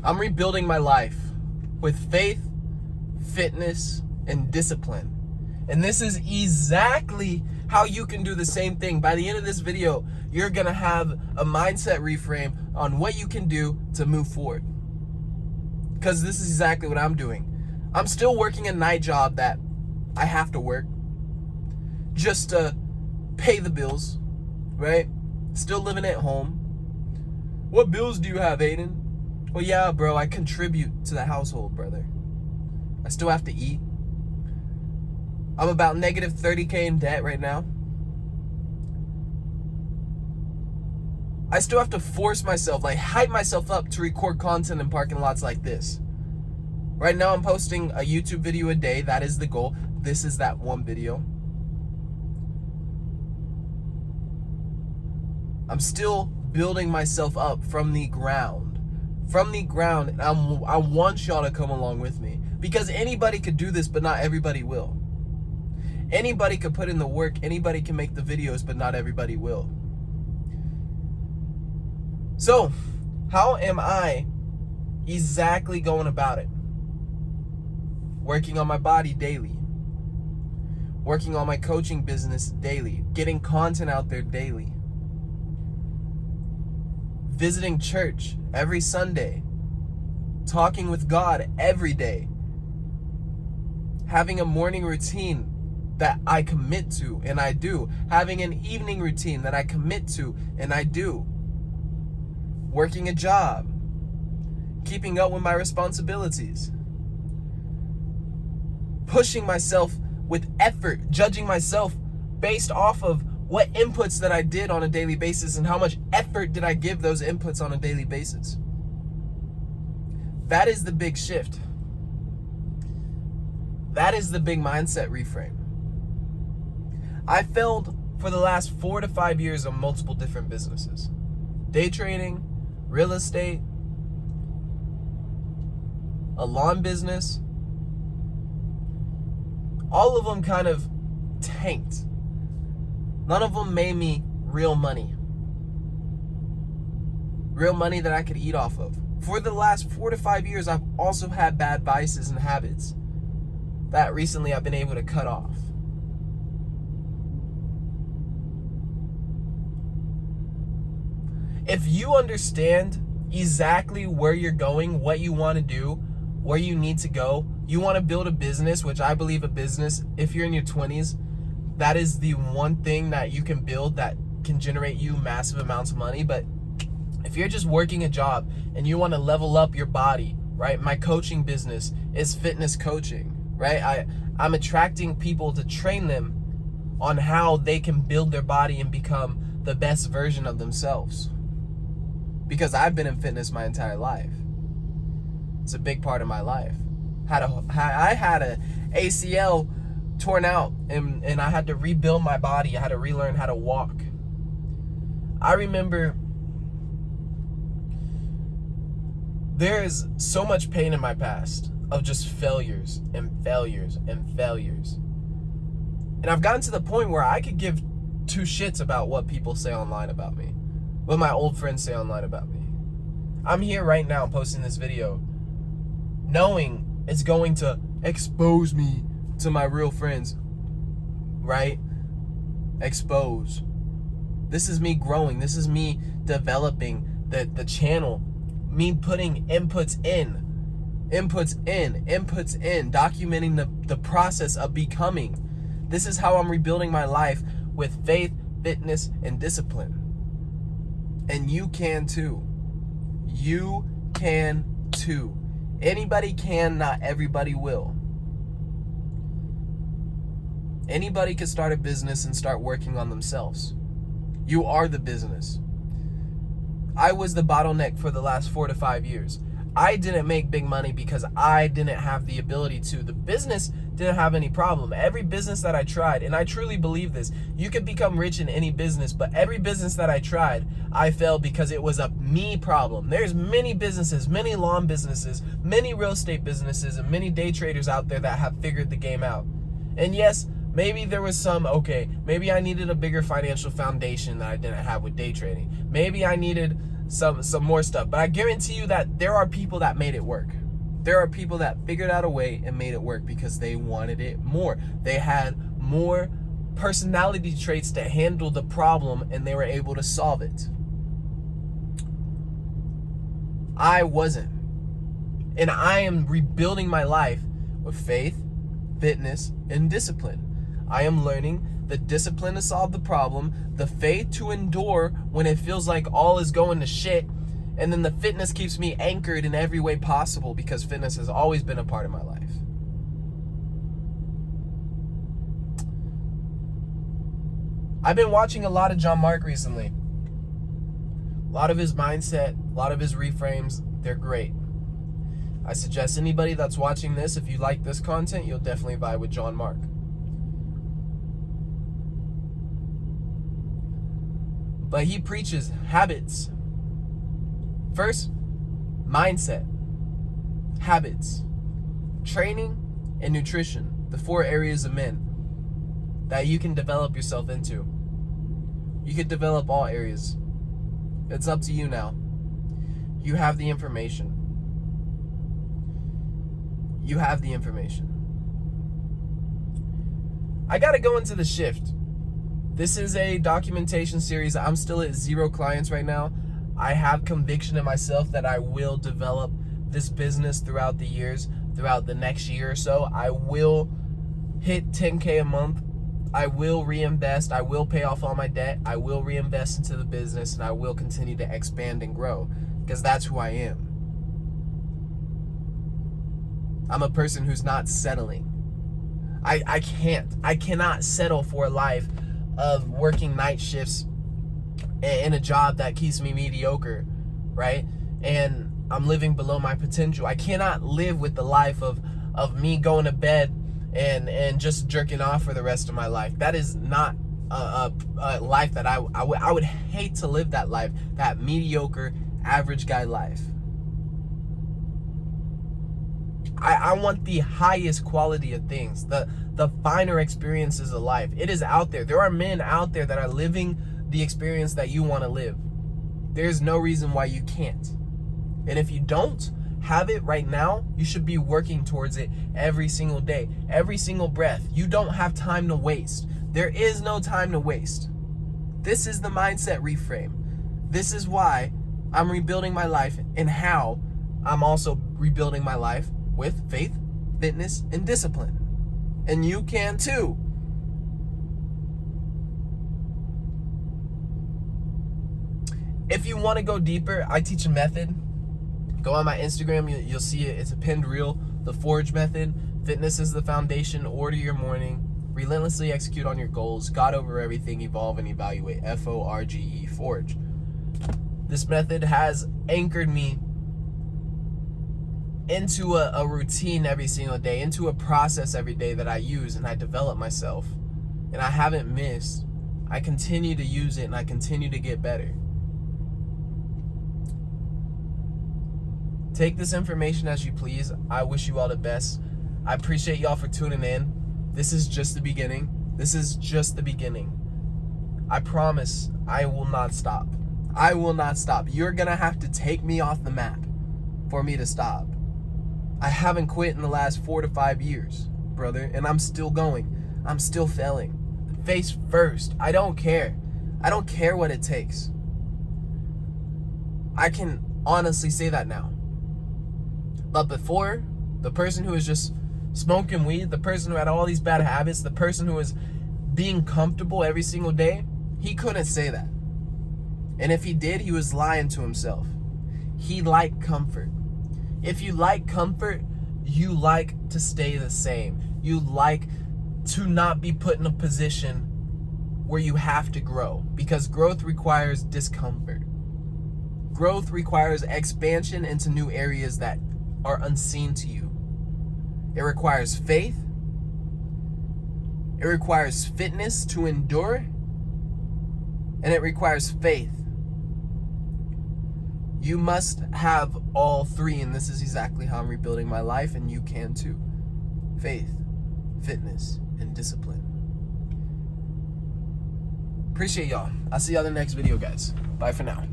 I'm rebuilding my life with faith, fitness, and discipline. And this is exactly how you can do the same thing. By the end of this video, you're gonna have a mindset reframe on what you can do to move forward. Because this is exactly what I'm doing. I'm still working a night job that I have to work just to pay the bills, right? Still living at home. What bills do you have, Aiden? Well, yeah, bro, I contribute to the household, brother. I still have to eat. I'm about negative 30K in debt right now. I still have to force myself, like hype myself up to record content in parking lots like this. Right now I'm posting a YouTube video a day. That is the goal. This is that one video. I'm still building myself up from the ground. From the ground, and I want y'all to come along with me. Because anybody could do this, but not everybody will. Anybody could put in the work, anybody can make the videos, but not everybody will. So, how am I exactly going about it? Working on my body daily. Working on my coaching business daily. Getting content out there daily. Visiting church every Sunday. Talking with God every day. Having a morning routine that I commit to and I do. Having an evening routine that I commit to and I do. Working a job. Keeping up with my responsibilities. Pushing myself with effort. Judging myself based off of what inputs that I did on a daily basis and how much effort did I give those inputs on a daily basis. That is the big shift. That is the big mindset reframe. I failed for the last 4 to 5 years on multiple different businesses. Day trading, real estate, a lawn business. All of them kind of tanked. None of them made me real money. Real money that I could eat off of. For the last 4 to 5 years, I've also had bad vices and habits that recently I've been able to cut off. If you understand exactly where you're going, what you want to do, where you need to go, you want to build a business, which I believe a business, if you're in your 20s, that is the one thing that you can build that can generate you massive amounts of money. But if you're just working a job and you want to level up your body, right? My coaching business is fitness coaching, right? I'm attracting people to train them on how they can build their body and become the best version of themselves. Because I've been in fitness my entire life. It's a big part of my life. I had a ACL torn out and I had to rebuild my body. I had to relearn how to walk. I remember there's so much pain in my past of just failures and failures and failures. And I've gotten to the point where I could give two shits about what people say online about me. What my old friends say online about me. I'm here right now posting this video knowing it's going to expose me to my real friends, right? Expose. This is me growing. This is me developing the channel. Me putting inputs in, documenting the process of becoming. This is how I'm rebuilding my life with faith, fitness, and discipline. And you can too. You can too. Anybody can, not everybody will. Anybody can start a business and start working on themselves. You are the business. I was the bottleneck for the last 4 to 5 years. I didn't make big money because I didn't have the ability to. The business didn't have any problem. Every business that I tried, and I truly believe this, you can become rich in any business, but every business that I tried, I failed because it was a me problem. There's many businesses, many lawn businesses, many real estate businesses, and many day traders out there that have figured the game out. And yes, maybe there was maybe I needed a bigger financial foundation that I didn't have with day trading. Maybe I needed some more stuff. But I guarantee you that there are people that made it work. There are people that figured out a way and made it work because they wanted it more. They had more personality traits to handle the problem, and they were able to solve it. I wasn't. And I am rebuilding my life with faith, fitness, and discipline. I am learning the discipline to solve the problem, the faith to endure when it feels like all is going to shit, and then the fitness keeps me anchored in every way possible because fitness has always been a part of my life. I've been watching a lot of John Mark recently. A lot of his mindset, a lot of his reframes, they're great. I suggest anybody that's watching this, if you like this content, you'll definitely vibe with John Mark. But he preaches habits. First, mindset, habits, training, and nutrition, the 4 areas of men that you can develop yourself into. You could develop all areas. It's up to you now. You have the information. You have the information. I gotta go into the shift. This is a documentation series. I'm still at 0 clients right now. I have conviction in myself that I will develop this business throughout the years, throughout the next year or so. I will hit 10K a month. I will reinvest. I will pay off all my debt. I will reinvest into the business, and I will continue to expand and grow because that's who I am. I'm a person who's not settling. I cannot settle for a life of working night shifts in a job that keeps me mediocre, right? And I'm living below my potential. I cannot live with the life of me going to bed and just jerking off for the rest of my life. That is not a life that I would hate to live that life, that mediocre, average guy life. I want the highest quality of things, the finer experiences of life. It is out there. There are men out there that are living the experience that you want to live. There's no reason why you can't. And if you don't have it right now, you should be working towards it every single day, every single breath. You don't have time to waste. There is no time to waste. This is the mindset reframe. This is why I'm rebuilding my life, and how I'm also rebuilding my life with faith, fitness, and discipline. And you can too. If you want to go deeper, I teach a method. Go on my Instagram, you'll see it. It's a pinned reel, the Forge method. Fitness is the foundation. Order your morning. Relentlessly execute on your goals. God over everything. Evolve and evaluate. FORGE, Forge. This method has anchored me into a routine every single day, into a process every day that I use and I develop myself. And I haven't missed. I continue to use it and I continue to get better. Take this information as you please. I wish you all the best. I appreciate y'all for tuning in. This is just the beginning. This is just the beginning. I promise I will not stop. I will not stop. You're gonna have to take me off the map for me to stop. I haven't quit in the last 4 to 5 years, brother, and I'm still going. I'm still failing. Face first. I don't care. I don't care what it takes. I can honestly say that now. But before, the person who was just smoking weed, the person who had all these bad habits, the person who was being comfortable every single day, he couldn't say that. And if he did, he was lying to himself. He liked comfort. If you like comfort, you like to stay the same. You like to not be put in a position where you have to grow, because growth requires discomfort. Growth requires expansion into new areas that are unseen to you. It requires faith. It requires fitness to endure. And it requires faith. You must have all 3, and this is exactly how I'm rebuilding my life, and you can too. Faith, fitness, and discipline. Appreciate y'all. I'll see y'all in the next video, guys. Bye for now.